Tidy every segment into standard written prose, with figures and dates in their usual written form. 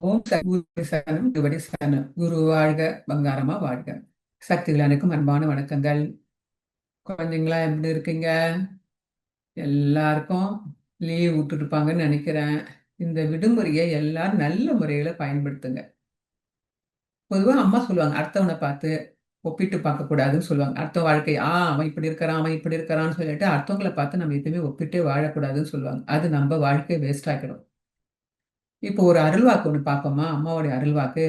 ஓம் குரு சரணம் குருவடி சரணம் குரு வாழ்க பங்காரமா வாழ்க. சக்திகள் அனைக்கும் அன்பான வணக்கங்கள். குழந்தைங்களா எப்படி இருக்கீங்க? எல்லாருக்கும் லீவ் விட்டுருப்பாங்கன்னு நினைக்கிறேன். இந்த விடுமுறையை எல்லாரும் நல்ல முறையில பயன்படுத்துங்க. பொதுவா அம்மா சொல்லுவாங்க, அடுத்தவனை பார்த்து ஒப்பிட்டு பார்க்க கூடாதுன்னு சொல்லுவாங்க. அடுத்த வாழ்க்கை அவன் இப்படி இருக்கிறான், அவன் இப்படி இருக்கிறான்னு சொல்லிட்டு அடுத்தவங்களை பார்த்து நம்ம எதுவுமே ஒப்பிட்டே வாழக்கூடாதுன்னு சொல்லுவாங்க. அது நம்ம வாழ்க்கையை வேஸ்ட் ஆக்கிடும். இப்போ ஒரு அருள்வாக்கு ஒண்ணு பார்ப்போமா? அம்மாவுடைய அருள்வாக்கு.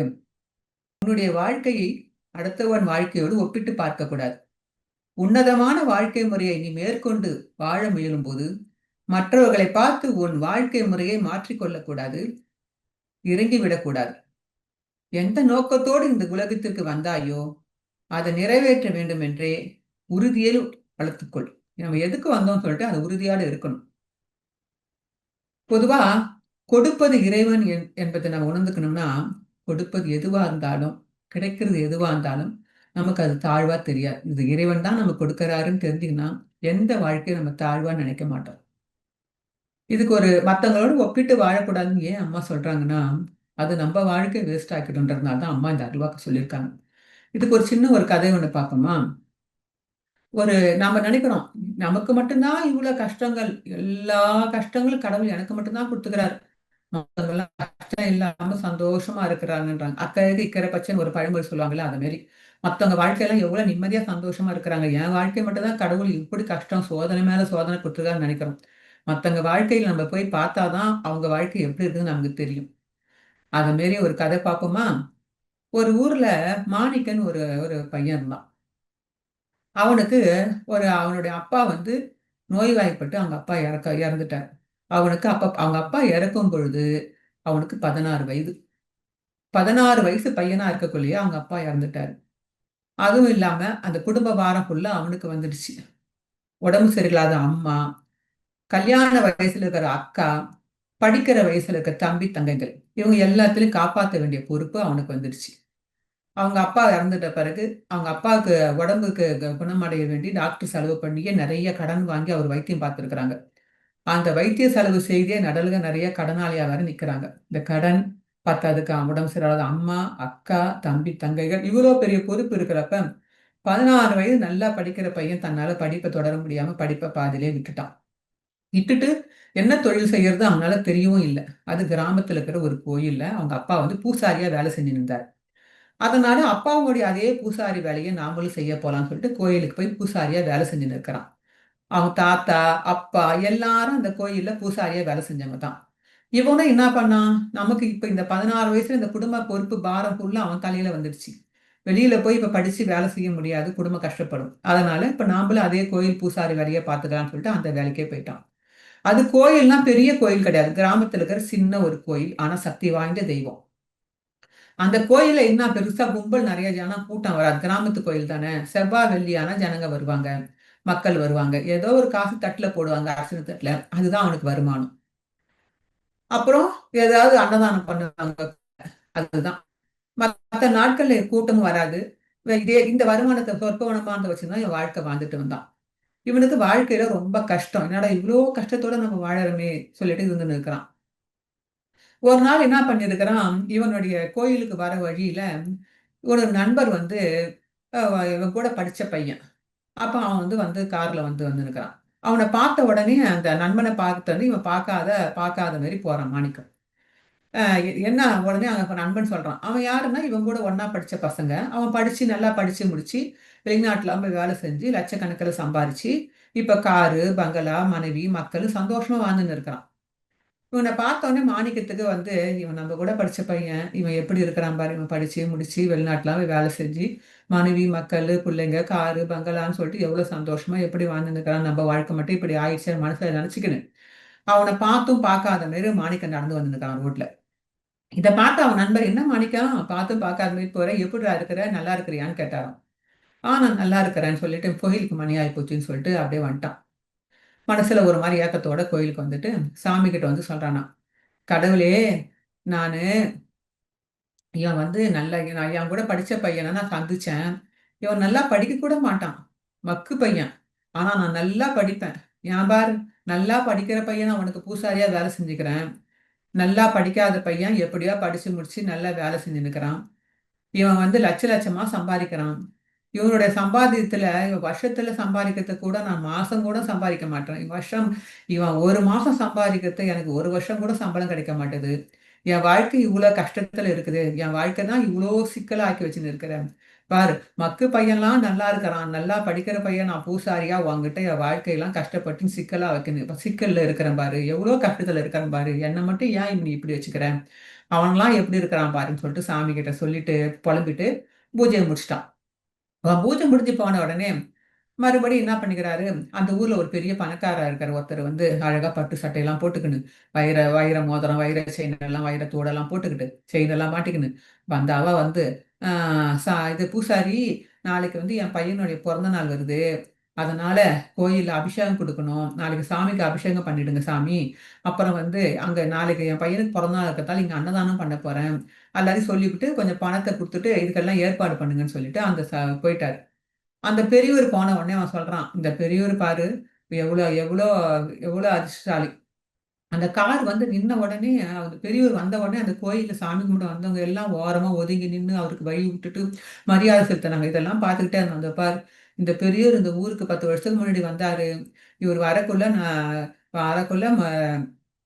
உன்னுடைய வாழ்க்கையை அடுத்தவன் வாழ்க்கையோடு ஒப்பிட்டு பார்க்க கூடாது. உன்னதமான வாழ்க்கை முறையை நீ மேற்கொண்டு வாழ முயலும் போது மற்றவர்களை பார்த்து உன் வாழ்க்கை முறையை மாற்றிக்கொள்ளக் கூடாது, இறங்கிவிடக்கூடாது. எந்த நோக்கத்தோடு இந்த உலகத்திற்கு வந்தாயோ அதை நிறைவேற்ற வேண்டும் என்றே உறுதியில் வளர்த்துக்கொள். நம்ம எதுக்கு வந்தோம்னு சொல்லிட்டு அது உறுதியோடு இருக்கணும். பொதுவா கொடுப்பது இறைவன் என்பதை நம்ம உணர்ந்துக்கணும்னா, கொடுப்பது எதுவா இருந்தாலும், கிடைக்கிறது எதுவா இருந்தாலும் நமக்கு அது தாழ்வா தெரியாது. இது இறைவன் தான் நமக்கு கொடுக்கறாருன்னு தெரிஞ்சுக்கன்னா எந்த வாழ்க்கையும் நம்ம தாழ்வா நினைக்க மாட்டோம். இதுக்கு ஒரு மத்தவங்களோட ஒப்பிட்டு வாழக்கூடாதுன்னு ஏன் அம்மா சொல்றாங்கன்னா, அது நம்ம வாழ்க்கையை வேஸ்ட் ஆக்கிடும்ன்றதுனால தான் அம்மா இந்த அருள்வாக்கு சொல்லியிருக்காங்க. இதுக்கு ஒரு சின்ன ஒரு கதை ஒண்ணு பார்ப்போமா? ஒரு நாம நினைக்கிறோம், நமக்கு மட்டும்தான் இவ்வளவு கஷ்டங்கள், எல்லா கஷ்டங்களும் கடவுள் எனக்கு மட்டும்தான் கொடுத்துக்கிறாரு. மத்தவங்கலாம் கஷ்டம் இல்லாம சந்தோஷமா இருக்கிறாங்கன்றாங்க. "அக்கறைக்கு இக்கரை பச்சைன்னு" ஒரு பழமொழி சொல்லுவாங்கல்ல, அது மாரி. மத்தவங்க வாழ்க்கையெல்லாம் எவ்வளவு நிம்மதியா சந்தோஷமா இருக்கிறாங்க. என் வாழ்க்கை மட்டும் தான் கடவுள் இப்படி கஷ்டம், சோதனை மேல சோதனை குடுத்துருக்காருன்னு நெனைக்கிறோம். மத்தவங்க வாழ்க்கையில நம்ம போய் பார்த்தா தான் அவங்க வாழ்க்கை எப்படி இருக்குன்னு நமக்கு தெரியும். அது மாரி ஒரு கதை பார்ப்போமா? ஒரு ஊர்ல மாணிக்கன்னு ஒரு ஒரு பையன் இருந்தான். அவனுக்கு அவனுடைய அப்பா வந்து நோய்வாய்ப்பட்டு அவங்க அப்பா இறந்துட்டார். அவனுக்கு அவங்க அப்பா இறக்கும் பொழுது அவனுக்கு 16 வயது. 16 வயசு பையனா இருக்கக்குள்ளயே அவங்க அப்பா இறந்துட்டாரு. அதுவும் இல்லாம அந்த குடும்ப பாரம் ஃபுல்லா அவனுக்கு வந்துடுச்சு. உடம்பு சரியில்லாத அம்மா, கல்யாண வயசுல இருக்கிற அக்கா, படிக்கிற வயசுல இருக்க தம்பி, தங்கைகள். இவங்க எல்லாத்துலயும் காப்பாத்த வேண்டிய பொறுப்பு அவனுக்கு வந்துடுச்சு. அவங்க அப்பா இறந்துட்ட பிறகு, அவங்க அப்பாவுக்கு உடம்புக்கு குணமடைய வேண்டி டாக்டர் செலவு பண்ணியே நெறைய கடன் வாங்கி அவர் வைத்தியம் பார்த்துருக்கிறாங்க. அந்த வைத்திய செலவு செய்தே நடலுக நெறைய கடனாளியா வேற நிக்கிறாங்க. இந்த கடன் பத்தாததுக்கு உடம்பு சரியில்லாத அம்மா, அக்கா, தம்பி, தங்கைகள் இவ்வளோ பெரிய பொறுப்பு இருக்கிறப்ப, 16 வயது நல்லா படிக்கிற பையன் தன்னால படிப்ப தொடர முடியாம படிப்ப பாதியிலே விட்டுட்டான். விட்டுட்டு என்ன தொழில் செய்யறது அவனால தெரியவும் இல்ல. அது கிராமத்துல இருக்கிற ஒரு கோயில்ல அவங்க அப்பா வந்து பூசாரியா வேலை செஞ்சுன்னு இருந்தாரு. அதனால அப்பாவுடைய அதே பூசாரி வேலைய நாமளும் செய்ய போலான்னு சொல்லிட்டு கோயிலுக்கு போய் பூசாரியா வேலை செஞ்சுன்னு இருக்கிறான். அவங்க தாத்தா, அப்பா எல்லாரும் அந்த கோயில்ல பூசாரியா வேலை செஞ்சவங்க தான். இவனும் என்ன பண்ணான்? நமக்கு இப்ப இந்த 16 வயசுல இந்த குடும்ப பொறுப்பு பாரம் ஃபுல்லா அவன் தலையில வந்துடுச்சு. வெளியில போய் இப்ப படிச்சு வேலை செய்ய முடியாது. குடும்பம் கஷ்டப்படும். அதனால இப்ப நாமளும் அதே கோயில் பூசாரி வேலைய பார்த்துக்கலாம்னு சொல்லிட்டு அந்த வேலைக்கே போயிட்டான். அது கோயில்னா பெரிய கோயில் கிடையாது. கிராமத்துல இருக்கிற சின்ன ஒரு கோயில். ஆனா சக்தி வாய்ந்த தெய்வம். அந்த கோயில்ல என்ன பெருசா கும்பல் நெறைய ஜனம் கூட்டம் வராது. கிராமத்து கோயில் தானே. செவ்வாய், வெள்ளி ஆனா ஜனங்க வருவாங்க. மக்கள் வருவாங்க. ஏதோ ஒரு காசு தட்டுல போடுவாங்க, அரிசி தட்டுல. அதுதான் அவனுக்கு வருமானம். அப்புறம் ஏதாவது அன்னதானம் பண்ணுவாங்க. அதுதான். மத்த நாட்கள்ல கூட்டமும் வராது. இதே இந்த வருமானத்த சொற்ப வருமானத்த வச்சுதான் இவன் வாழ்க்கை வாழ்ந்துட்டு வந்தான். இவனுக்கு வாழ்க்கையில ரொம்ப கஷ்டம். என்னடா இவ்ளோ கஷ்டத்தோட நம்ம வாழறோமே! சொல்லிட்டு இருந்துன்னு இருக்கிறான். ஒரு நாள் என்ன பண்ணியிருக்கிறான், இவனுடைய கோயிலுக்கு வர வழியில ஒரு நண்பர் வந்து அ இவன் கூட படிச்ச பையன். அப்ப அவன் வந்து கார்ல வந்துருக்கிறான். அவன பார்த்த உடனே அந்த நண்பன பார்த்தோனே இவன் பார்க்காத மாரி போறான் மாணிக்கம். என்ன உடனே அவன் நண்பன் சொல்றான். அவன் யாருன்னா, இவன் கூட ஒண்ணா படிச்ச பசங்க. அவன் நல்லா படிச்சு முடிச்சு, வெளிநாட்டுல போய் வேலை செஞ்சு லட்சக்கணக்கில சம்பாரிச்சு, இப்ப காரு, பங்களா, மனைவி, மக்கள் சந்தோஷமா வாழ்ந்துன்னு இருக்கிறான். இவன பார்த்தோனே மாணிக்கத்துக்கு இவன் நம்ம கூட படிச்ச பையன். இவன் எப்படி இருக்கிறான் பாரு. இவன் படிச்சு முடிச்சு வெளிநாட்டுல போய் வேலை செஞ்சு, மனைவி, மக்களு, புள்ளைங்க, காரு, பங்களான்னு சொல்லிட்டு எவ்வளோ சந்தோஷமா எப்படி வாழ்ந்துன்னு இருக்கிறான். நம்ம வாழ்க்கை மட்டும் இப்படி ஆயிடுச்சேன்னு மனசுல நினைச்சுக்கின்னு, அவன பார்த்தும் பார்க்காத மாரி மாணிக்கம் நடந்து வந்துருக்கான் ரோட்ல. இத பார்த்து அவன் நண்பர், "என்ன மாணிக்கம் பார்த்தும் பார்க்காத மாரி போற. எப்புட்றா இருக்கிற? நல்லா இருக்கிறியான்னு?" கேட்டாராம். நான் நல்லா இருக்கிறேன்னு சொல்லிட்டு, கோயிலுக்கு மணி ஆயி போச்சுன்னு சொல்லிட்டு அப்படியே வந்துட்டான். மனசுல ஒரு மாரி ஏக்கத்தோட கோயிலுக்கு வந்துட்டு, சாமி கிட்ட வந்து சொல்றானாம். "கடவுளே! நானு இவன் நான் என் கூட படிச்ச பையன நான் சந்திச்சேன். இவன் நல்லா படிக்க கூட மாட்டான். மக்கு பையன். ஆனா நான் நல்லா படிப்பேன். ஏன் பாரு நல்லா படிக்கிற பையன அவனுக்கு பூசாரியா வேலை செஞ்சுக்கிறேன். நல்லா படிக்காத பையன் எப்படியோ படிச்சு முடிச்சு நல்லா வேலை செஞ்சு நிற்கிறான். இவன் வந்து லட்ச லட்சமா சம்பாதிக்கிறான். இவனுடைய சம்பாத்தியத்துல இவன் வருஷத்துல சம்பாதிக்கிறத கூட நான் மாசம் கூட சம்பாதிக்க மாட்டேன். இவன் ஒரு மாசம் சம்பாதிக்கிறது எனக்கு ஒரு வருஷம் கூட சம்பளம் கிடைக்க மாட்டேது. என் வாழ்க்கை இவ்வளவு கஷ்டத்துல இருக்குது. என் வாழ்க்கை தான் இவ்வளோ சிக்கலாக்கி வச்சுன்னு இருக்கிறேன். பாரு, மக்கு பையன்லாம் நல்லா இருக்கிறான், நல்லா படிக்கிற பையன், நான் பூசாரியா உன்கிட்ட என் வாழ்க்கையெல்லாம் கஷ்டப்பட்டு சிக்கலா வைக்கணும். இப்ப சிக்கல்ல இருக்கிறேன் பாரு, எவ்வளவு கஷ்டத்துல இருக்கிறேன் பாரு, என்னை மட்டும் ஏன் நீ இப்படி வச்சுக்கிறேன்? அவன்லாம் எப்படி இருக்கிறான் பாருன்னு சொல்லிட்டு சாமி கிட்ட சொல்லிட்டு புலம்பிட்டு பூஜையை முடிச்சிட்டான். பூஜை முடிஞ்சு போன உடனே மறுபடியும் என்ன பண்ணிக்கிறாரு, அந்த ஊர்ல ஒரு பெரிய பணக்காரா இருக்கிற ஒருத்தர் வந்து அழகா பட்டு சட்டையெல்லாம் போட்டுக்கின்னு, வைர வைர மோதிரம், வைர செயின் எல்லாம், வைர தோடெல்லாம் போட்டுக்கிட்டு, செயின் எல்லாம் மாட்டிக்கின்னு வந்தாவா வந்து, இது பூசாரி, நாளைக்கு வந்து என் பையனுடைய பிறந்த நாள் வருது. அதனால கோயில்ல அபிஷேகம் கொடுக்கணும். நாளைக்கு சாமிக்கு அபிஷேகம் பண்ணிடுங்க சாமி. அப்புறம் வந்து அங்க நாளைக்கு என் பையனுக்கு பிறந்த நாள் இருக்கிறதால இங்க அன்னதானம் பண்ண போறேன். எல்லாரையும் சொல்லிவிட்டு கொஞ்சம் பணத்தை கொடுத்துட்டு இதுக்கெல்லாம் ஏற்பாடு பண்ணுங்கன்னு சொல்லிட்டு அந்த போயிட்டாரு. அந்த பெரியவர் போன உடனே அவன் சொல்றான், இந்த பெரியவர் பாரு, எவ்வளோ எவ்வளோ எவ்வளோ அதிர்ஷ்டசாலி. அந்த கார் வந்து நின்ன உடனே, அந்த பெரியவர் வந்த உடனே அந்த கோயில்ல சாமி கும்பிட வந்தவங்க எல்லாம் ஓரமா ஒதுங்கி நின்று அவருக்கு வழி விட்டுட்டு மரியாதை செலுத்தினாங்க. இதெல்லாம் பார்த்துக்கிட்டே இருந்தான். அந்த பார், இந்த பெரியவர் இந்த ஊருக்கு 10 வருஷத்துக்கு முன்னாடி வந்தாரு. இவர் வரக்குள்ள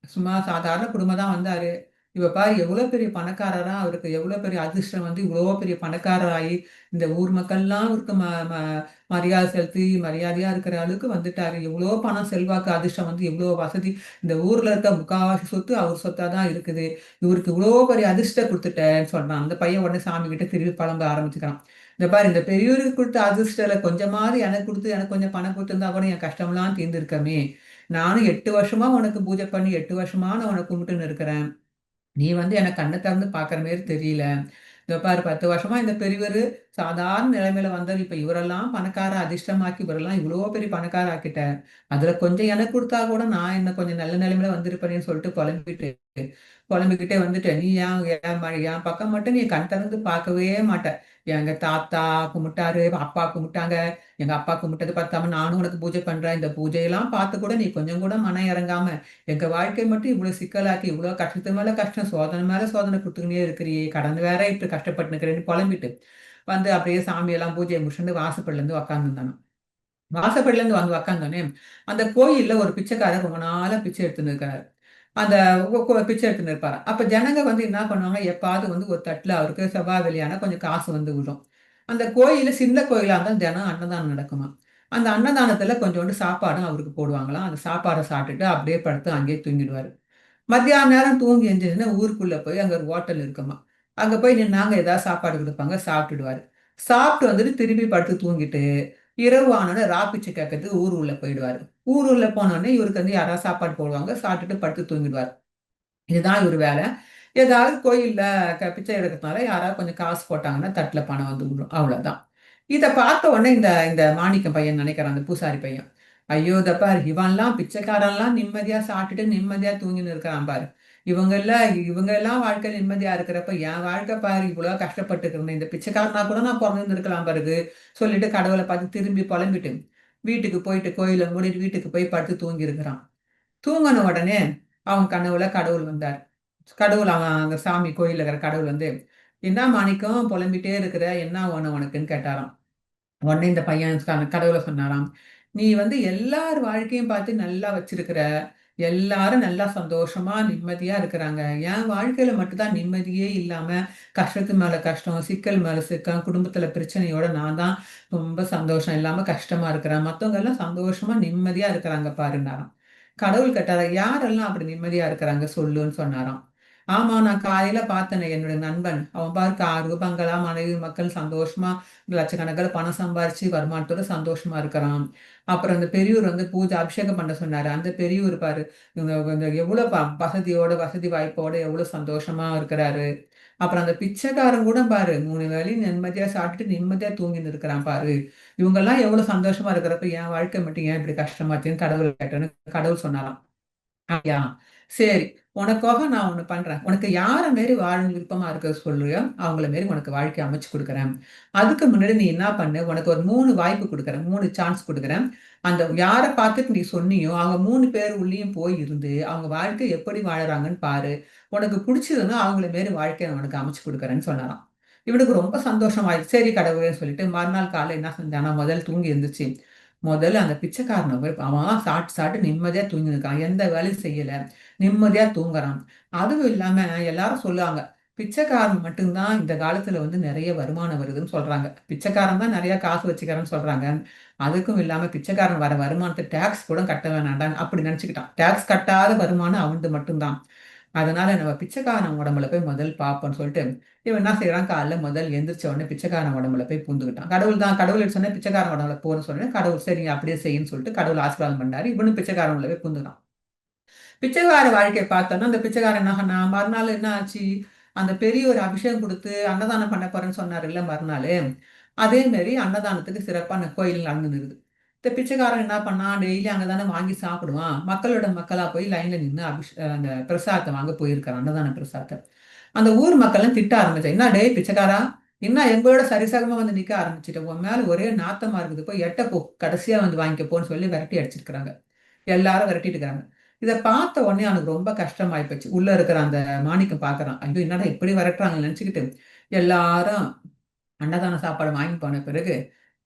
சும்மா சாதாரண குடும்பம் தான் வந்தாரு. இவ பாரு எவ்வளோ பெரிய பணக்காரரா, அவருக்கு எவ்வளோ பெரிய அதிர்ஷ்டம் வந்து இவ்வளோ பெரிய பணக்காரராகி இந்த ஊர் மக்கள்லாம் அவருக்கு மரியாதை செலுத்தி மரியாதையா இருக்கிற அளவுக்கு வந்துட்டாரு. எவ்வளோ பணம், செல்வாக்கு, அதிர்ஷ்டம் வந்து எவ்வளோ வசதி. இந்த ஊர்ல இருக்க முக்காவாசி சொத்து அவர் சொத்தா தான் இருக்குது. இவருக்கு இவ்வளோ பெரிய அதிர்ஷ்டம் கொடுத்துட்டேன்னு சொல்றான். அந்த பையன் உடனே சாமி கிட்ட திரும்பி புலம்ப ஆரம்பிச்சுக்கிறான். இந்த பாரு, இந்த பெரியவருக்கு கொடுத்த அதிர்ஷ்டத்துல கொஞ்சமாவது எனக்கு கொடுத்து எனக்கு கொஞ்சம் பணம் கொடுத்துருந்தா கூட என் கஷ்டம்லாம் தீர்ந்திருக்கமே. நானும் 8 வருஷமா உனக்கு பூஜை பண்ணி 8 வருஷமா நான் உனக்கு கும்பிட்டுன்னு இருக்கிறேன். நீ வந்து எனக்கு கண்ண திறந்து பார்க்குற மாரி தெரியல. இதோ பாரு, 10 வருஷமா இந்த பெரியவரு சாதாரண நிலைமையில வந்தவர். இப்ப இவரெல்லாம் பணக்கார அதிர்ஷ்டமாக்கி இவரெல்லாம் இவ்வளோ பெரிய பணக்கார ஆக்கிட்ட. அதுல கொஞ்சம் எனக்கு குடுத்தா கூட நான் இன்னும் கொஞ்சம் நல்ல நிலைமையில வந்திருப்பேனேன்னு சொல்லிட்டு புலம்பிக்கிட்டே வந்துட்டு, நீ என் பக்கம் மட்டும் நீ கண் திறந்து பார்க்கவே மாட்ட. எங்க தாத்தா கும்பிட்டாரு, அப்பா கும்பிட்டாங்க. எங்க அப்பா கும்பிட்டது பத்தாம நானும் உனக்கு பூஜை பண்றேன். இந்த பூஜையெல்லாம் பார்த்து கூட நீ கொஞ்சம் கூட மனம் இறங்காம எங்க வாழ்க்கை மட்டும் இவ்வளவு சிக்கலாக்கி, இவ்வளவு கஷ்டத்து மேல கஷ்டம், சோதனை மேல சோதனை குடுத்துக்கினே இருக்கிறியே, கடந்து வேற இப்படி கஷ்டப்பட்டு நிக்கிறேன்னு புலம்பிட்டு வந்து அப்படியே சாமியெல்லாம் பூஜையை முடிச்சுட்டு வாசப்படில இருந்து உக்காந்துருந்தானோ. வாசப்படில இருந்து வந்து உக்காந்தோனே, அந்த கோயில்ல ஒரு பிச்சைக்காரர் ரொம்ப நாளா பிச்சை எடுத்துன்னு இருக்காரு. அந்த பிச்சை எடுத்துன்னு இருப்பாராம். அப்ப ஜனங்க வந்து என்ன பண்ணுவாங்க, எப்பாவது வந்து ஒரு தட்டுல அவருக்கு செவ்வாய் வெள்ளியானா கொஞ்சம் காசு வந்து விழும். அந்த கோயிலு சின்ன கோயிலா இருந்தா தினம் அன்னதானம் நடக்குமாம். அந்த அன்னதானத்துல கொஞ்சோண்டு சாப்பாடும் அவருக்கு போடுவாங்களாம். அந்த சாப்பாட சாப்பிட்டுட்டு அப்படியே படுத்து அங்கேயே தூங்கிடுவாரு. மத்தியான நேரம் தூங்கி எந்திரிச்சுன்னா ஊருக்குள்ள போய் அங்க ஒரு ஹோட்டல் இருக்குமா. அங்க போய் நின்னாங்க, ஏதாவது சாப்பாடு குடுப்பாங்க, சாப்பிட்டுடுவாரு. சாப்பிட்டு வந்துட்டு திருப்பி படுத்து தூங்கிட்டு, இரவு ஆனோனே பிச்சை கேட்கறதுக்கு ஊர் உள்ள போயிடுவாரு. ஊர் உள்ள போனோனே இவருக்கு வந்து யாராவது சாப்பாடு போடுவாங்க, சாப்பிட்டுட்டு படுத்து தூங்கிடுவாரு. இதுதான் இவரு வேலை. ஏதாவது கோயில்ல பிச்சை எடுக்கிறதுனால யாராவது கொஞ்சம் காசு போட்டாங்கன்னா தட்டுல பணம் வந்து விழும். அவ்வளவுதான். இத பார்த்த உடனே இந்த இந்த மாணிக்கம் பையன் நினைக்கிறான், அந்த பூசாரி பையன். ஐயோ! இத பாரு, இவன்லாம் பிச்சைக்காரன்லாம் நிம்மதியா சாப்பிட்டுட்டு நிம்மதியா தூங்கின்னு இருக்கிறான் பாரு. இவங்க எல்லாம் வாழ்க்கை நிம்மதியா இருக்கிறப்ப என் வாழ்க்கை பாரு இவ்வளவு கஷ்டப்பட்டுக்கிறேன். இந்த பிச்சைக்காரனா கூட நான் பிறந்திருந்திருக்கலாம் பாருது சொல்லிட்டு கடவுளை பார்த்து திரும்பி புலம்பிட்டு வீட்டுக்கு போயிட்டு கோயிலை மூடிட்டு வீட்டுக்கு போய் படுத்து தூங்கி இருக்கிறான். தூங்கின உடனே அவன் கனவுல கடவுள் வந்தார். கடவுள், அவன் அந்த சாமி கோயில்ல இருக்கிற கடவுள் வந்து, என்ன மாணிக்கம் புலம்பிட்டே இருக்கிற, என்ன வேணும் உனக்குன்னு கேட்டாராம். உடனே இந்த பையன் கடவுளை சொன்னாராம், நீ வந்து எல்லார் வாழ்க்கையும் பார்த்து நல்லா வச்சிருக்கிற, எல்லாரும் நல்லா சந்தோஷமா நிம்மதியா இருக்கிறாங்க. என் வாழ்க்கையில மட்டும்தான் நிம்மதியே இல்லாம கஷ்டத்து மேல கஷ்டம், சிக்கல் மேல சிக்கம், குடும்பத்துல பிரச்சனையோட நான் தான் ரொம்ப சந்தோஷம் இல்லாம கஷ்டமா இருக்கிறேன். மத்தவங்க எல்லாம் சந்தோஷமா நிம்மதியா இருக்கிறாங்க பாருன்னாராம். கடவுள் கேட்டாரா, யாரெல்லாம் அப்படி நிம்மதியா இருக்கிறாங்க சொல்லுன்னு சொன்னாராம். ஆமா, நான் காலையில பார்த்தேனே என்னுடைய நண்பன். அவன் பாரு காரு, பங்களா, மனைவி, மக்கள் சந்தோஷமா லட்சக்கணக்கில் பணம் சம்பாரிச்சு வருமானத்தோட சந்தோஷமா இருக்கிறான். அப்புறம் அந்த பெரியவர் வந்து பூஜை அபிஷேகம் பண்ண சொன்னாரு. அந்த பெரியவர் பாரு, இந்த எவ்வளவு வசதியோட வசதி வாய்ப்போட எவ்வளவு சந்தோஷமா இருக்கிறாரு. அப்புறம் அந்த பிச்சைக்காரன் கூட பாரு 3 வேளையும் நிம்மதியா சாப்பிட்டுட்டு நிம்மதியா தூங்கின்னு இருக்கிறான் பாரு. இவங்கெல்லாம் எவ்வளவு சந்தோஷமா இருக்கிறப்ப என் வாழ்க்கை மட்டும் ஏன் இப்படி கஷ்டமாச்சுன்னு கடவுள் கேட்டேன்னு கடவுள் சொன்னாராம். ஐயா, சரி. உனக்காக நான் ஒண்ணு பண்றேன். உனக்கு யார மாரி வாழணும் விருப்பமா இருக்க சொல்றியோ, அவங்கள மாரி உனக்கு வாழ்க்கைய அமைச்சு குடுக்குறேன். அதுக்கு முன்னாடி நீ என்ன பண்ணு, உனக்கு ஒரு 3 வாய்ப்பு குடுக்குறேன். 3 சான்ஸ் குடுக்குறேன். அந்த யார பார்த்துட்டு நீ சொன்னியோ, அவங்க 3 பேர் உள்ளயும் போய் இருந்து, அவங்க வாழ்க்கை எப்படி வாழுறாங்கன்னு பாரு. உனக்கு புடிச்சதுன்னா அவங்கள மாரி வாழ்க்கைய நான் உனக்கு அமைச்சு குடுக்குறேன்னு சொன்னாராம். இவனுக்கு ரொம்ப சந்தோஷமாயிடுச்சு. சரி கடவுளேன்னு சொல்லிட்டு மறுநாள் காலைல என்ன செஞ்சான்னா, முதல் தூங்கி எந்திரிச்சு, முதல்ல அந்த பிச்சைக்காரன போய் அவன் சாப்பிட்டு சாப்பிட்டு நிம்மதியா தூங்கினுருக்கான். எந்த வேலையும் செய்யல. நிம்மதியா தூங்குறான். அதுவும் இல்லாம எல்லாரும் சொல்லுவாங்க, பிச்சைக்காரன் மட்டும் தான் இந்த காலத்துல வந்து நெறைய வருமானம் வருதுன்னு சொல்றாங்க. பிச்சைக்காரன் தான் நெறைய காசு வச்சுக்கிறான்னு சொல்றாங்க. அதுக்கும் இல்லாம பிச்சைக்காரன் வர வருமானத்த டாக்ஸ் கூட கட்ட வேணாம்டான்னு அப்படி நெனச்சுக்கிட்டான். டாக்ஸ் கட்டாத வருமானம் அவன்து மட்டும் தான். அதனால நம்ம பிச்சைக்காரன் உடம்புல போய் முதல் பார்ப்போம்ன்னு சொல்லிட்டு, இவன் என்ன செய்றான் காலைல முதல் எந்திரிச்ச உடனே பிச்சைக்காரன் உடம்புல போய் பூந்துக்கிட்டான். கடவுள் தான் கடவுள் சொன்னே பிச்சைக்காரன் உடம்புல போன்னு சொன்னோனே, கடவுள் சரிங்க அப்படியே செய்யுன்னு சொல்லிட்டு கடவுள் ஆசீர்வாதம் பண்ணாரு. இவனும் பிச்சைக்காரன் உள்ள போய் பூந்துட்டான். பிச்சைக்கார வாழ்க்கைய பார்த்தோம்னா, அந்த பிச்சைக்காரன் என்ன பண்ணான், மறுநாள் என்ன ஆச்சு, அந்த பெரிய ஒரு அபிஷேகம் குடுத்து அன்னதானம் பண்ண போறேன்னு சொன்னாருல்ல மறுநாளு, அதே மாரி அன்னதானத்துக்கு சிறப்பா அந்த கோயில் நடந்துருக்குது. இந்த பிச்சைக்காரன் என்ன பண்ணான், டெய்லி அங்க தானே வாங்கி சாப்பிடுவான். மக்களோட மக்களா போய் லைன்ல நின்னு அந்த பிரசாதத்த வாங்க போயிருக்கான், அன்னதான பிரசாதத்த. அந்த ஊர் மக்கள்லாம் திட்ட ஆரம்பிச்சாங்க. "என்ன டேய் பிச்சைக்காரா! என்ன எங்களோட சரிசமமா வந்து நிக்க ஆரம்பிச்சுட்ட. உன் மேல ஒரே நாத்தமா இருக்குது. போய் எட்ட போ. கடைசியா வந்து வாங்கிக்க போன்னு" சொல்லி விரட்டி அடிச்சிருக்கிறாங்க. எல்லாரும் விரட்டிட்டு இருக்காங்க. இத பார்த்த உடனே அவனுக்கு ரொம்ப கஷ்டமாயி போச்சு. உள்ள இருக்கிற அந்த மாணிக்கம் பார்க்குறான். ஐயோ! என்னடா இப்படி விரட்டுறாங்கன்னு நெனச்சுக்கிட்டு, எல்லாரும் அன்னதான சாப்பாடு வாங்கி போன பிறகு,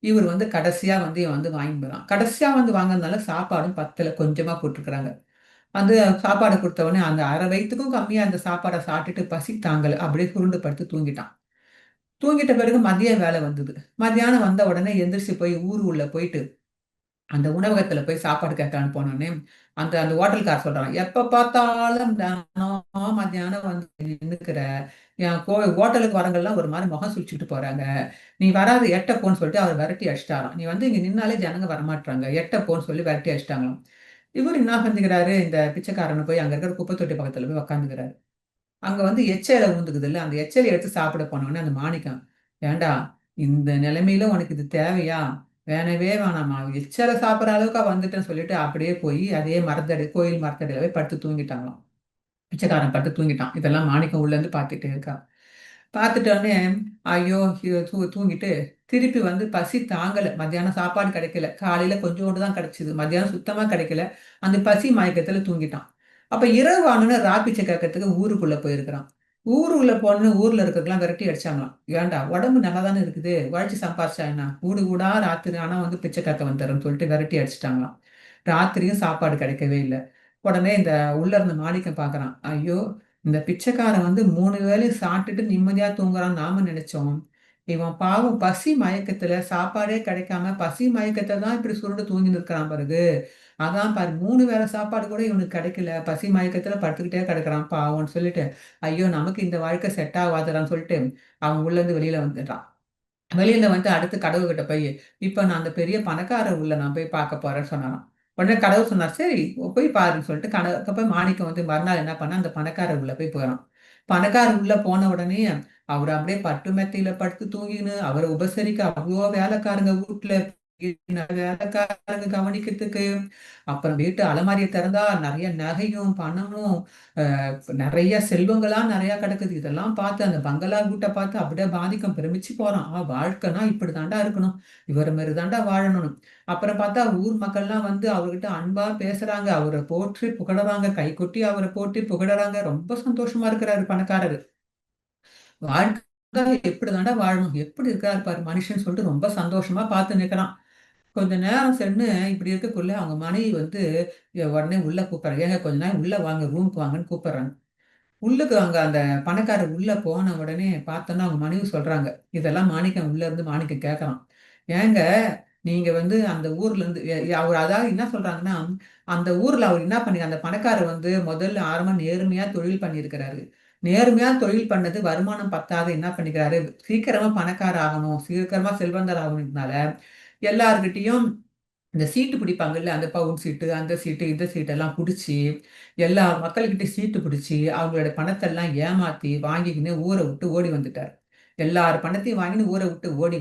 இவரு வந்து கடைசியா வந்து இவன் வந்து வாங்கின்னு போறான். கடைசியா வந்து வாங்குனதுனால சாப்பாடும் பத்தல. கொஞ்சமா போட்டுருக்காங்க. வந்து சாப்பாடு குடுத்த உடனே அந்த அரை வயித்துக்கும் கம்மியா அந்த சாப்பாட சாப்பிட்டுட்டு பசி தாங்கல. அப்படியே சுருண்டு படுத்து தூங்கிட்டான். தூங்கிட்ட பிறகு மதிய வேலை வந்தது. மத்தியானம் வந்த உடனே எந்திரிச்சு போய் ஊர் உள்ள போயிட்டு அந்த உணவகத்துல போய் சாப்பாடு கேட்கலான்னு போனோனே, அந்த அந்த ஹோட்டல்காரர் சொல்றான், "எப்ப பார்த்தாலும் தினம் மத்தியானம் வந்து நின்னுக்குற. என் ஹோட்டலுக்கு வரவங்கலாம் ஒரு மாரி முகம் சுளிச்சுட்டு போறாங்க. நீ வராத எட்ட போன்னு" சொல்லிட்டு அவர விரட்டி அடிச்சுட்டாராம். "நீ வந்து இங்க நின்னாலே ஜனங்க வரமாட்றாங்க. எட்ட போன்னு" சொல்லி விரட்டி அடிச்சுட்டாங்களாம். இவரு என்ன செஞ்சுக்கிறாரு, இந்த பிச்சைக்காரன் போய் அங்க இருக்கிற குப்பை தொட்டி பக்கத்துல போய் உட்காந்துக்கிறாரு. அங்க வந்து எச்ச இல விழுந்துக்குதுல்ல, அந்த எச்ச இலைய எடுத்து சாப்பிட போனோனே அந்த மாணிக்கம், "ஏன்டா இந்த நிலைமையில உனக்கு இது தேவையா? வேணவே வேணாமா? எச்ச இல சாப்பிடுற அளவுக்கா வந்துட்டேன்னு" சொல்லிட்டு அப்படியே போய் அதே மரத்தடி கோயில் மரத்தடியில போய் படுத்து தூங்கிட்டாங்களாம். பிச்சைக்காரன் படுத்து தூங்கிட்டான். இதெல்லாம் மாணிக்கம் உள்ளேருந்து பார்த்துட்டே இருக்கா. பார்த்துட்டோனே, ஐயோ! தூங்கிட்டு திருப்பி வந்து பசி தாங்கல. மத்தியானம் சாப்பாடு கிடைக்கல. காலையில கொஞ்சோண்டு தான் கிடைச்சது. மத்தியானம் சுத்தமா கிடைக்கல. அந்த பசி மயக்கத்துல தூங்கிட்டான். அப்ப இரவு ஆனோனே பிச்சை கேட்கறதுக்கு ஊருக்குள்ள போயிருக்கிறான். ஊருக்குள்ள போனோனே ஊர்ல இருக்கிறவங்கலாம் விரட்டி அடிச்சாங்களாம். "ஏன்டா உடம்பு நல்லா தானே இருக்குது. உழைச்சு சம்பாரிச்சா என்ன? ஊடு ஊடா ராத்திரி ஆனா வந்து பிச்சை கேட்க வந்துர்றேன்னு" சொல்லிட்டு விரட்டி அடிச்சுட்டாங்களாம். ராத்திரியும் சாப்பாடு கிடைக்கவே இல்ல. உடனே இந்த உள்ள இருந்த மாணிக்கம் பார்க்குறான். ஐயோ! இந்த பிச்சைக்காரன் வந்து 3 வேளையும் சாப்பிட்டுட்டு நிம்மதியா தூங்குறான்னு நாம நெனைச்சோம். இவன் பாவம் பசி மயக்கத்துல சாப்பாடே கிடைக்காம பசி மயக்கத்துல தான் இப்படி சுருண்டு தூங்கின்னு இருக்கிறான் பாருங்க. அதான் பாரு 3 வேள சாப்பாடு கூட இவனுக்கு கிடைக்கல. பசி மயக்கத்துல படுத்துக்கிட்டே கிடக்குறான் பாவம்ன்னு சொல்லிட்டு, ஐயோ! நமக்கு இந்த வாழ்க்கை செட் ஆவாதுடான்னு சொல்லிட்டு, அவன் உள்ளேருந்து வெளியில வந்துட்டான். வெளியில வந்து அடுத்து கடவுள்கிட்ட போய், இப்ப நான் அந்த பெரிய பணக்காரர் உள்ள நான் போய் பார்க்க போறேன்னு சொன்னாராம். உடனே கடவுள் சொன்னார், "சரி போய் பாருன்னு" சொல்லிட்டு போய் மாணிக்கம் வந்து மறுநாள் என்ன பண்ணா, அந்த பணக்காரர் உள்ள போய் போறான். பணக்காரர் உள்ள போன உடனே, அவரு அப்படியே பட்டு மெத்தையில படுத்து தூங்கின்னு, அவர உபசரிக்க அவ்ளோ வேலைக்காரங்க வீட்ல வேலைக்காரங்க கவனிக்கிறதுக்கு, அப்புறம் வீட்டு அலமாரிய திறந்தா நெறைய நகையும், பணமும், அ நெறைய செல்வங்களா நெறையா கிடக்குது. இதெல்லாம் பார்த்து அந்த பங்களா வீட்ட பார்த்து அப்படியே பாதிக்கும் பிரமிச்சு போறான். வாழ்க்கைனா இப்படி தான்டா இருக்கணும். இவர மாரி தான்டா வாழணும். அப்புறம் பார்த்தா ஊர் மக்கள்லாம் வந்து அவர்கிட்ட அன்பா பேசுறாங்க. அவர போற்றி புகழுறாங்க. கைகொட்டி அவர போற்றி புகழுறாங்க. ரொம்ப சந்தோஷமா இருக்கிறாரு பணக்காரரு. வாழ்க்கை எப்படி தான்டா வாழணும்? எப்படி இருக்காரு பாரு மனுஷன்னு சொல்லிட்டு ரொம்ப சந்தோஷமா பார்த்து நிக்கிறான். கொஞ்ச நேரம் சென்று இப்படி இருக்கக்குள்ள அவங்க மனைவி வந்து உடனே உள்ள கூப்பிடுறாங்க. "ஏங்க கொஞ்ச நேரம் உள்ள வாங்க, ரூமுக்கு வாங்கன்னு" கூப்பிடுறாங்க. உள்ளுக்கு அங்க அந்த பணக்காரர் உள்ள போன உடனே பார்த்தோன்னா, அவங்க மனைவி சொல்றாங்க. இதெல்லாம் மாணிக்கம் உள்ள இருந்து மாணிக்கம் கேட்கறான். "ஏங்க நீங்க வந்து அந்த ஊர்ல இருந்து" அவரு அதாவது என்ன சொல்றாங்கன்னா, அந்த ஊர்ல அவரு என்ன பண்ணி அந்த பணக்காரர் வந்து முதல்ல ஆரம்பம் நேர்மையா தொழில் பண்ணியிருக்கிறாரு. நேர்மையா தொழில் பண்ணது வருமானம் பத்தாது என்ன பண்ணிக்கிறாரு, சீக்கிரமா பணக்காரர் ஆகணும், சீக்கிரமா செல்வந்தர் ஆகணும்னால எல்லார்கிட்டயும் இந்த சீட்டு பிடிப்பாங்கல்ல, அந்த பவுன் சீட்டு, அந்த சீட்டு, இந்த சீட்டெல்லாம் புடிச்சு, எல்லா மக்கள்கிட்டயும் சீட்டு பிடிச்சு, அவங்களோட பணத்தெல்லாம் ஏமாத்தி, வாங்கிக்கின்னு ஊர விட்டு ஓடி வந்துட்டாரு. எல்லார் பணத்தையும் வாங்கின்னு ஊர விட்டு ஓடி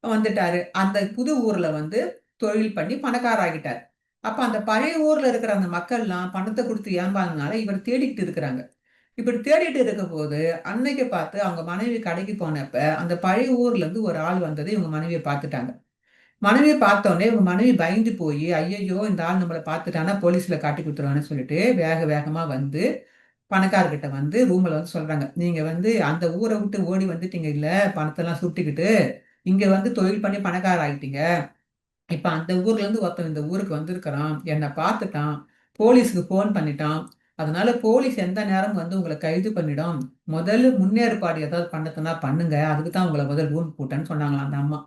வந்துட்டாரு. அந்த புது ஊர்ல வந்து தொழில் பண்ணி பணக்காரர் ஆகிட்டாரு. அப்ப அந்த பழைய ஊர்ல இருக்கிற அந்த மக்கள்லாம் பணத்தை கொடுத்து ஏமாந்தனால இவர் தேடிட்டு இருக்கிறாங்க. இப்படி தேடிட்டு இருக்கும்போது, அன்னைக்கு பார்த்து அவங்க மனைவி கடைக்கு போனப்ப, அந்த பழைய ஊர்ல இருந்து ஒரு ஆள் வந்தத இவங்க மனைவிய பார்த்துட்டாங்க. மனைவிய பார்த்தோனே இவங்க மனைவி பயந்து போயி, "ஐயய்யோ! இந்த ஆள் நம்மள பார்த்துட்டான்னா போலீஸ்ல காட்டி குடுத்துருவான்னு" சொல்லிட்டு வேக வேகமா வந்து பணக்காரர்கிட்ட வந்து ரூம்ல வந்து சொல்றாங்க. "நீங்க வந்து அந்த ஊர விட்டு ஓடி வந்துட்டீங்க இல்ல, பணத்தெல்லாம் சுருட்டிக்கிட்டு. இங்க வந்து தொழில் பண்ணி பணக்காரர் ஆயிட்டீங்க. இப்ப அந்த ஊர்ல இருந்து ஒருத்தன் இந்த ஊருக்கு வந்திருக்கிறான். என்ன பார்த்துட்டான். போலீஸ்க்கு ஃபோன் பண்ணிட்டான். அதனால போலீஸ் எந்த நேரமும் வந்து உங்கள கைது பண்ணிடும். முதல்ல முன்னேற்பாடு ஏதாவது பண்ணதுன்னா பண்ணுங்க. அதுக்கு தான் உங்கள முதல் ரூம் போட்டேன்னு" சொன்னாங்களாம் அந்த அம்மா.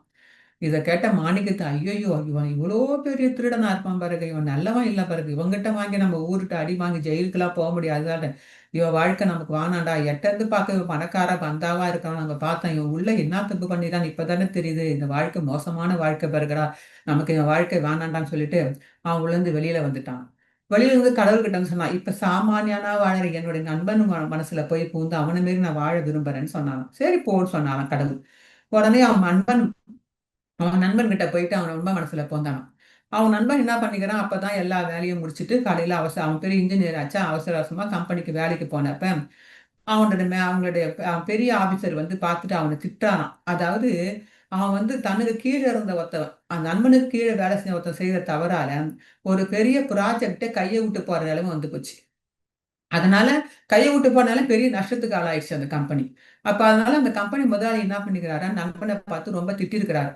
இத கேட்ட மாணிக்கத்த, ஐயய்யோ! இவன் இவ்ளோ பெரிய திருடனா இருப்பான் பாருங்க. இவன் நல்லவன் இல்ல பாருங்க. இவன்கிட்ட வாங்கி நம்ம ஊருட்டு அடி வாங்கி ஜெயிலுக்குலாம் முடியாதுதானே. இவன் வாழ்க்கை நமக்கு வேணாம்டா. எட்டருந்து பார்க்க இவன் பணக்கார பந்தாவா இருக்கான். நாங்க பார்த்தோம். இவன் உள்ள என்ன தப்பு பண்ணிட்டான்னு இப்ப தானே தெரியுது. இந்த வாழ்க்கை மோசமான வாழ்க்கை பாருங்கடா. நமக்கு இவன் வாழ்க்கை வேணாண்டான்னு சொல்லிட்டு, அவன் உள்ளருந்து வெளியில வந்துட்டான். வெளியில வந்து கடவுள்கிட்ட வந்து சொன்னான். இப்ப சாமானியனா வாழற என்னுடைய நண்பன் மனசுல போய் புகுந்து அவன மாரி நான் வாழ விரும்புறேன்னு சொன்னானாம். சரி போன்னு சொன்னாராம் கடவுள். உடனே அவன் நண்பன் கிட்ட போயிட்டு அவன் ரொம்ப மனசுல போந்தானாம். அவன் நண்பன் என்ன பண்ணிக்கிறான், அப்பதான் எல்லா வேலையும் முடிச்சுட்டு காலையில அவன் பெரிய இன்ஜினியர் ஆச்சா, அவசர அவசரமா கம்பெனிக்கு வேலைக்கு போனப்ப, அவங்களுடைய பெரிய ஆபீசர் வந்து பார்த்துட்டு அவன திட்டுறானாம். அதாவது அவன் வந்து தனக்கு கீழ இருந்த ஒருத்தவன், அந்த நண்பனுக்கு கீழ வேலை செஞ்ச ஒருத்தன் செய்த தவறால, ஒரு பெரிய ப்ராஜெக்ட்ட கைய விட்டு போற நிலைமை வந்து போச்சு. அதனால கைய விட்டு போனாலும் பெரிய நஷ்டத்துக்கு ஆளாயிடுச்சு அந்த கம்பெனி. அப்ப அதனால அந்த கம்பெனி முதலாளி என்ன பண்ணிக்கிறாரா, நண்பன பார்த்து ரொம்ப திட்டியிருக்கிறாரு.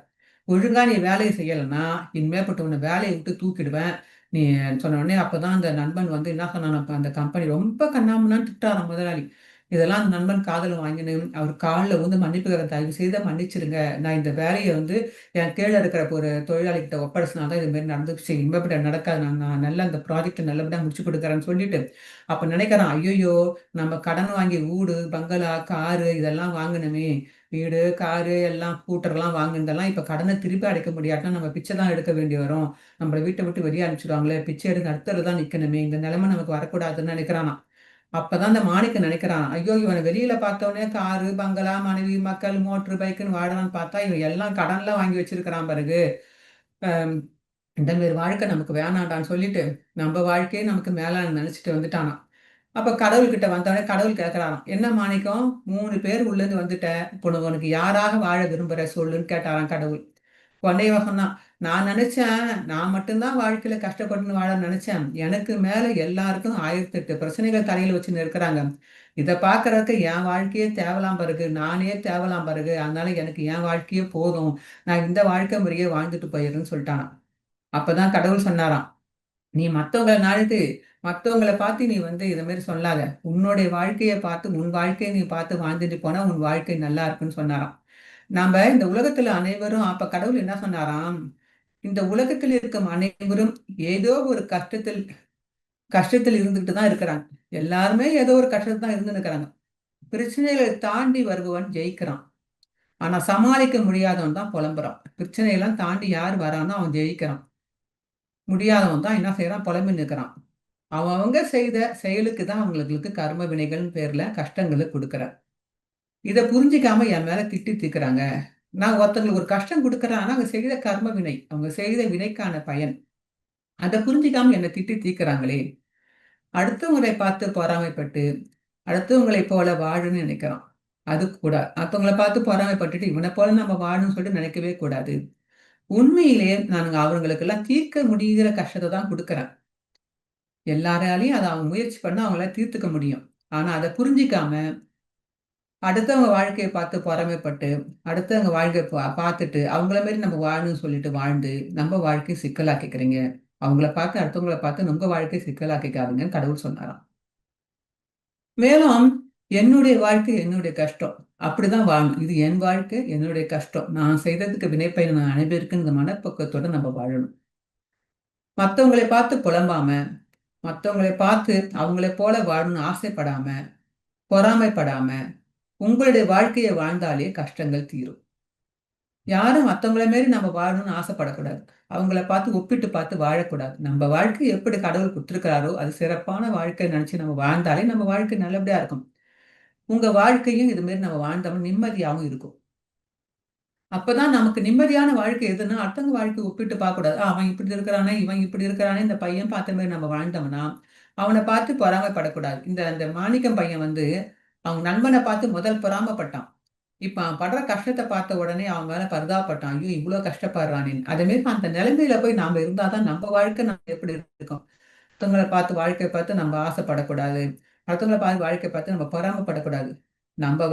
"ஒழுங்கா நீ வேலைய செய்யலன்னா, இனிமேப்பட்ட உன்ன வேலைய விட்டு தூக்கிடுவேன்." நீ சொன்ன உடனே அப்பதான் அந்த நண்பன் வந்து என்ன சொன்னானாம், அந்த கம்பெனி ரொம்ப கன்னாபின்னான்னு திட்டுறாராம் முதலாளி. இதெல்லாம் அந்த நண்பன் காதுல வாங்கின்னு, அவர் கால்ல விழுந்து மன்னிப்பு கேட்கிறேன். "தயவு செய்து மன்னிச்சிடுங்க. நான் இந்த வேலைய வந்து என் கீழ இருக்கிற ஒரு தொழிலாளிகிட்ட ஒப்படைச்சனால தான் இது மாரி நடந்துருச்சு. இனிமேப்பட்ட நடக்காது. நான் நான் நல்லா இந்த ப்ராஜெக்ட்ட நல்லபடியா முடிச்சு குடுக்குறேன்னு" சொல்லிட்டு அப்ப நினைக்கிறான், ஐய்யய்யோ! நம்ம கடன் வாங்கி வீடு, பங்களா, காரு இதெல்லாம் வாங்குனோமே! வீடு, காரு எல்லாம் ஸ்கூட்டர்லாம் வாங்குனதெல்லாம் இப்ப கடன திருப்பி அடைக்க முடியாட்டினா நம்ம பிச்சை தான் எடுக்க வேண்டி வரும். நம்மள வீட்ட விட்டு வெளிய அனுப்பிச்சுருவாங்களே! பிச்சை எடுக்க நடுத்தெருவுல தான் நிக்கணுமே! இந்த நிலைமை நமக்கு வரக்கூடாதுன்னு நினைக்கிறானாம். அப்பதான் அந்த மாணிக்கம் நினைக்கிறான், ஐயோ! இவன வெளியில பார்த்தோனே காரு, பங்களா, மனைவி, மக்கள், மோட்டரு, பைக்குன்னு வாழறான்னு பார்த்தா, இவன் எல்லாம் கடன்லாம் வாங்கி வச்சிருக்கிறான் பாருங்க. அம் இந்த மாரி வாழ்க்கை நமக்கு வேணாண்டான்னு சொல்லிட்டு, நம்ப வாழ்க்கையே நமக்கு மேலான்னு நெனச்சுட்டு வந்துட்டானாம். அப்ப கடவுள்கிட்ட வந்தோனே கடவுள் கேட்கறாராம். "என்ன மாணிக்கம் 3 பேர் உள்ளேருந்து வந்துட்ட. இப்போ உனக்கு யாராக வாழ விரும்புற சொல்லுன்னு" கேட்டாராம் கடவுள். உடனே இவன் சொன்னான், "நான் நெனச்சேன், நான் மட்டும் தான் வாழ்க்கையில கஷ்டப்பட்டுன்னு வாழன்னு நெனச்சேன். எனக்கு மேல எல்லாருக்கும் 1008 பிரச்சனைகள் தலையில வச்சுன்னு இருக்கிறாங்க. இத பார்க்கறதுக்கு என் வாழ்க்கையே தேவலாம் பாருது. நானே தேவலாம் பாருது. அதனால எனக்கு என் வாழ்க்கையே போதும். நான் இந்த வாழ்க்கை முறையே வாழ்ந்துட்டு போயிர்றேன்னு" சொல்ட்டானாம். அப்பதான் கடவுள் சொன்னாராம், "நீ மத்தவங்கள நாடிட்டு, மத்தவங்கள பார்த்து நீ வந்து இத மாரி சொல்லாத. உன்னுடைய வாழ்க்கைய பார்த்து, உன் வாழ்க்கைய நீ பார்த்து வாழ்ந்துட்டு போனா, உன் வாழ்க்கை நல்லா இருக்குன்னு" சொன்னாராம். நாம இந்த உலகத்துல அனைவரும் அப்ப கடவுள் என்ன சொன்னாராம், இந்த உலகத்தில் இருக்கும் அனைவரும் ஏதோ ஒரு கஷ்டத்தில் கஷ்டத்தில் இருந்துகிட்டு தான் இருக்கிறாங்க. எல்லாருமே ஏதோ ஒரு கஷ்டத்துல தான் இருந்துன்னு இருக்கிறாங்க. பிரச்சனைகளை தாண்டி வருபவன் ஜெயிக்கிறான். ஆனா சமாளிக்க முடியாதவன் தான் புலம்புறான். பிரச்சனையெல்லாம் தாண்டி யார் வரானோ அவன் ஜெயிக்கிறான். முடியாதவன் தான் என்ன செய்றான்? புலம்பி நிற்கிறான். அவங்க செய்த செயலுக்கு தான் அவங்களுக்கு கர்ம வினைகள்னு பேர்ல கஷ்டங்கள குடுக்குறேன். இத புரிஞ்சுக்காம என் மேல திட்டி தீர்க்குறாங்க. நான் ஒருத்தங்களுக்கு ஒரு கஷ்டம் குடுக்குறேன். ஆனா, அவங்க செய்த கர்ம வினை. அவங்க செய்த வினைக்கான பயன். அத புரிஞ்சுக்காம என்ன திட்டி தீர்க்குறாங்களே! அடுத்தவங்களை பார்த்து பொறாமைப்பட்டு, அடுத்தவங்களைப் போல வாழணும்னு நினைக்கிறோம். அது கூடாது. அடுத்தவங்கள பார்த்து பொறாமைப்பட்டுட்டு, இவன போல நம்ம வாழணும்னு சொல்லிட்டு நினைக்கவே கூடாது. உண்மையிலேயே நானுங்க அவங்களுக்கெல்லாம் தீர்க்க முடிகிற கஷ்டத்த தான் குடுக்குறேன். எல்லாராலயும் அத அவங்க முயற்சி பண்ணா அவங்களால தீர்த்துக்க முடியும். ஆனா, அத புரிஞ்சுக்காம அடுத்தவங்க வாழ்க்கைய பார்த்து பொறாமைப்பட்டு, அடுத்தவங்க வாழ்க்கைய பார்த்துட்டு, அவங்கள மாரி நம்ம வாழணும்னு சொல்லிட்டு வாழ்ந்து, நம்ம வாழ்க்கைய சிக்கலாக்கிக்கிறீங்க. அவங்கள பார்த்து, அடுத்தவங்கள பார்த்து உங்க வாழ்க்கைய சிக்கலாக்கிக்காதீங்கன்னு கடவுள் சொன்னாராம். மேலும் என்னுடைய வாழ்க்கை என்னுடைய கஷ்டம். அப்படிதான் வாழணும். இது என் வாழ்க்கை, என்னுடைய கஷ்டம். நான் செய்ததுக்கு வினைப்பயன் நான் அனுபவிக்கிறேன் இந்த மனப்பக்குவத்தோட நம்ம வாழணும். மத்தவங்களை பார்த்து புலம்பாம, மத்தவங்களை பார்த்து அவங்களைப் போல வாழணும்னு ஆசைப்படாம, பொறாமைப்படாம, உங்களுடைய வாழ்க்கைய வாழ்ந்தாலே கஷ்டங்கள் தீரும். யாரும் மத்தவங்கள மாரி நம்ம வாழணும்னு ஆசைப்படக்கூடாது. அவங்கள பார்த்து ஒப்பிட்டு பார்த்து வாழக்கூடாது. நம்ம வாழ்க்கை எப்படி கடவுள் குடுத்திருக்கிறாரோ, அது சிறப்பான வாழ்க்கைன்னு நெனச்சு நம்ம வாழ்ந்தாலே நம்ம வாழ்க்கை நல்லபடியா இருக்கும். உங்க வாழ்க்கையும் இது மாரி நம்ம வாழ்ந்தோம்னா நிம்மதியாவும் இருக்கும். அப்பதான் நமக்கு நிம்மதியான வாழ்க்கை எதுன்னா, அடுத்தவங்க வாழ்க்கைய ஒப்பிட்டு பார்க்கக்கூடாது. அவன் இப்படி இருக்கிறானே, இவன் இப்படி இருக்கிறானே, இந்த பையன் பார்த்த மாரி நம்ம வாழ்ந்தோம்னா, அவன பார்த்து பொறாமைப்படக்கூடாது. இந்த அந்த மாணிக்கம் பையன் வந்து, அவங்க நண்பன பார்த்து முதல் பொறாமைப்பட்டான். இப்ப அவன் படுற கஷ்டத்த பார்த்த உடனே அவன் மேல பரிதாபப்பட்டான். ஐயோ! இவ்ளோ கஷ்டப்படுறானேன்னு. அதே மாரி அந்த நிலைமையில போய் நாம இருந்தா தான் நம்ம வாழ்க்கை நம்ம எப்படி இருக்கும்? அடுத்தவங்கள பார்த்து வாழ்க்கைய பார்த்து நம்ம ஆசைப்படக்கூடாது. அடுத்தவங்கள பார்த்து வாழ்க்கைய பார்த்து நம்ம பொறாமைப்படக்கூடாது. நம்ம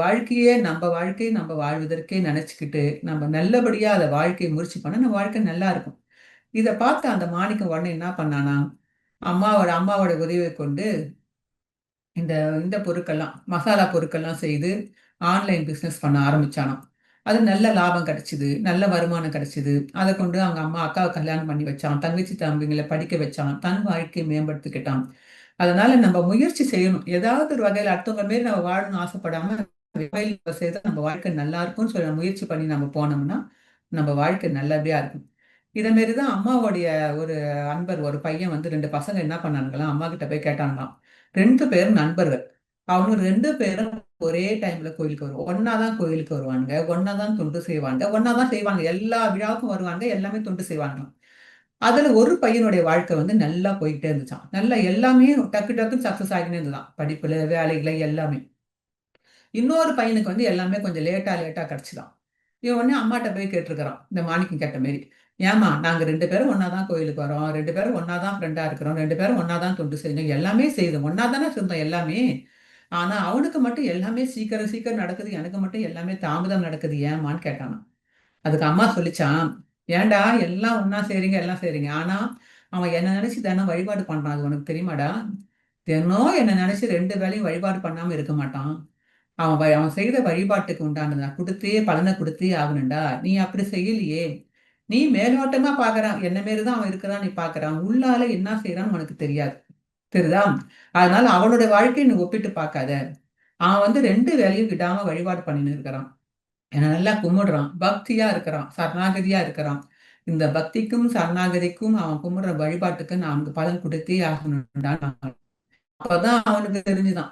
வாழ்வதற்கே நெனச்சுக்கிட்டு, நம்ம நல்லபடியா அத வாழ்க்கைய முயற்சி பண்ணா நம்ம வாழ்க்கை நல்லா இருக்கும். இத பார்த்த அந்த மாணிக்கம் உடனே என்ன பண்ணானா, அம்மாவோட அம்மாவோட உதவிய கொண்டு இந்த இந்த பொருட்கள்லாம், மசாலா பொருட்கள்லாம் செய்து ஆன்லைன் பிசினஸ் பண்ண ஆரம்பிச்சானாம். அது நல்ல லாபம் கிடைச்சது. நல்ல வருமானம் கிடைச்சது. அத கொண்டு அவங்க அம்மா, அக்காவ கல்யாணம் பண்ணி வச்சான். தங்கச்சி, தம்பிங்கள படிக்க வச்சான். தன் வாழ்க்கைய மேம்படுத்திக்கிட்டான். அதனால நம்ம முயற்சி செய்யணும். ஏதாவது ஒரு வகையில அடுத்தவங்க மாரி நம்ம வாழணும்னு ஆசைப்படாம, செய்தா நம்ம வாழ்க்கை நல்லா இருக்கும்னு சொல்லி முயற்சி பண்ணி நம்ம போனோம்னா, நம்ம வாழ்க்கை நல்லபடியா இருக்கும். இத மாரி தான் அம்மாவுடைய ஒரு அன்பர் ஒரு பையன் வந்து 2 பசங்க என்ன பண்ணானுங்களாம், அம்மா கிட்ட போய் கேட்டாங்களாம். 2 பேரும் நண்பர்கள். அவங்க 2 பேரும் ஒரே டைம்ல கோயிலுக்கு வருவோம். ஒண்ணா தான் கோயிலுக்கு வருவானுங்க. ஒண்ணா தான் தொண்டு செய்வாங்க. ஒண்ணா தான் செய்வாங்க. எல்லா விழாவுக்கும் வருவாங்க. எல்லாமே தொண்டு செய்வாங்களாம். அதுல ஒரு பையனுடைய வாழ்க்கை வந்து நல்லா போயிட்டே இருந்துச்சாம். நல்லா எல்லாமே டக்கு டக்குன்னு சக்சஸ் ஆகினே இருந்ததாம். படிப்புல, வேலைகள்ல எல்லாமே. இன்னொரு பையனுக்கு வந்து எல்லாமே கொஞ்சம் லேட்டா லேட்டா கிடைச்சுதாம். இவன் உடனே அம்மாட்ட போய் கேட்டிருக்கிறான். இந்த மாணிக்கம் கேட்ட மாரி. ஏம்மா நாங்க 2 பேரும் ஒண்ணா தான் கோயிலுக்கு வரோம். 2 பேரும் ஒண்ணா தான் ஃப்ரெண்டா இருக்கிறோம். 2 பேரும் ஒண்ணா தான் தொண்டு செய்யணும். எல்லாமே செய்தோம். ஒண்ணா தானே செஞ்சோம் எல்லாமே. ஆனா அவனுக்கு மட்டும் எல்லாமே சீக்கிரம் சீக்கிரம் நடக்குது. எனக்கு மட்டும் எல்லாமே தாமதம் நடக்குது ஏம்மான்னு கேட்டானாம். அதுக்கு அம்மா சொல்லிச்சாம், "ஏன்டா எல்லாம் ஒண்ணா செய்றீங்க, எல்லாம் செய்றீங்க. ஆனா, அவன் என்ன நெனச்சு தினம் வழிபாடு பண்றான். அது உனக்கு தெரியுமாடா? தினம் என்ன நெனச்சு 2 வேளையும் வழிபாடு பண்ணாம இருக்க மாட்டான். அவன் செய்த வழிபாட்டுக்கு உண்டானத பலன குடுத்தே ஆகணும்டா. நீ அப்படி செய்யலையே. நீ மேலோட்டமா பார்க்குறான். என்ன மாரி தான் அவன் இருக்கிறான் நீ பார்க்குறான். உள்ளால என்ன செய்றான்னு உனக்கு தெரியாது. தெரியுதா? அதனால அவனுடைய வாழ்க்கைய நீ ஒப்பிட்டு பார்க்காத. அவன் வந்து 2 வேளையும் விடாம வழிபாடு பண்ணின்னு இருக்கிறான். என்ன நல்லா கும்பிடுறான். பக்தியா இருக்கிறான். சரணாகதியா இருக்கிறான். இந்த பக்திக்கும், சரணாகதிக்கும் அவன் கும்பிடுற வழிபாட்டுக்கு நான் அவனுக்கு பலன் குடுத்தே ஆகணும்டா. அப்பதான் அவனுக்கு தெரிஞ்சுதான்.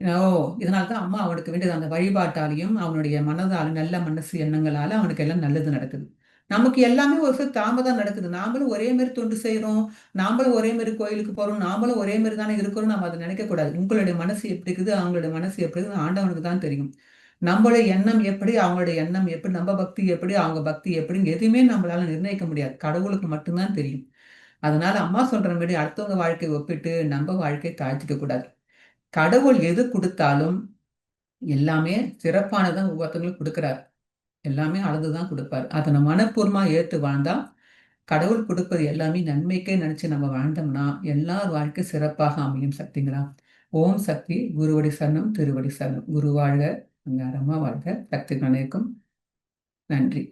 ஓ! இதனால தான் அம்மா அவனுக்கு வேண்டியது அந்த வழிபாட்டாலயும், அவனுடைய மனதால நல்ல மனசு எண்ணங்களால அவனுக்கு எல்லாம் நல்லது நடக்குது. நமக்கு எல்லாமே ஒரு சில தாமதம் நடக்குது. நாமளும் ஒரே மாரி தொண்டு செய்றோம். நாமளும் ஒரே மாரி கோயிலுக்கு போறோம். நாமளும் ஒரே மாரி தானே இருக்கிறோம். நம்ம அத நினைக்கக்கூடாது. உங்களுடைய மனசு எப்படி இருக்குது, அவங்களுடைய மனசு எப்படி இருக்குதுன்னு ஆண்டவனுக்கு தான் தெரியும். நம்மளுடைய எண்ணம் எப்படி, அவங்களுடைய எண்ணம் எப்படி, நம்ம பக்தி எப்படி, அவங்க பக்தி எப்படின்னு எதுவுமே நம்மளால நிர்ணயிக்க முடியாது. கடவுளுக்கு மட்டும் தான் தெரியும். அதனால அம்மா சொல்ற மாரி அடுத்தவங்க வாழ்க்கைய ஒப்பிட்டு நம்ம வாழ்க்கைய தாழ்த்திக்க கூடாது. கடவுள் எது குடுத்தாலும் எல்லாமே சிறப்பானதா ஒவ்வொருத்தவங்களுக்கும் குடுக்குறாரு. எல்லாமே அளந்துதான் குடுப்பாரு. அத நம்ம மனப்பூர்வமா ஏத்து வாழ்ந்தா, கடவுள் குடுப்பது எல்லாமே நன்மைக்கே நெனச்சு நம்ம வாழ்ந்தோம்னா, எல்லார் வாழ்க்கை சிறப்பாக அமையும் சக்திங்களா. ஓம் சக்தி! குருவடி சரணம், திருவடி சரணம். குரு வாழ்க! அங்காரம்மா வாழ்க! சக்தி அனைவருக்கும் நன்றி.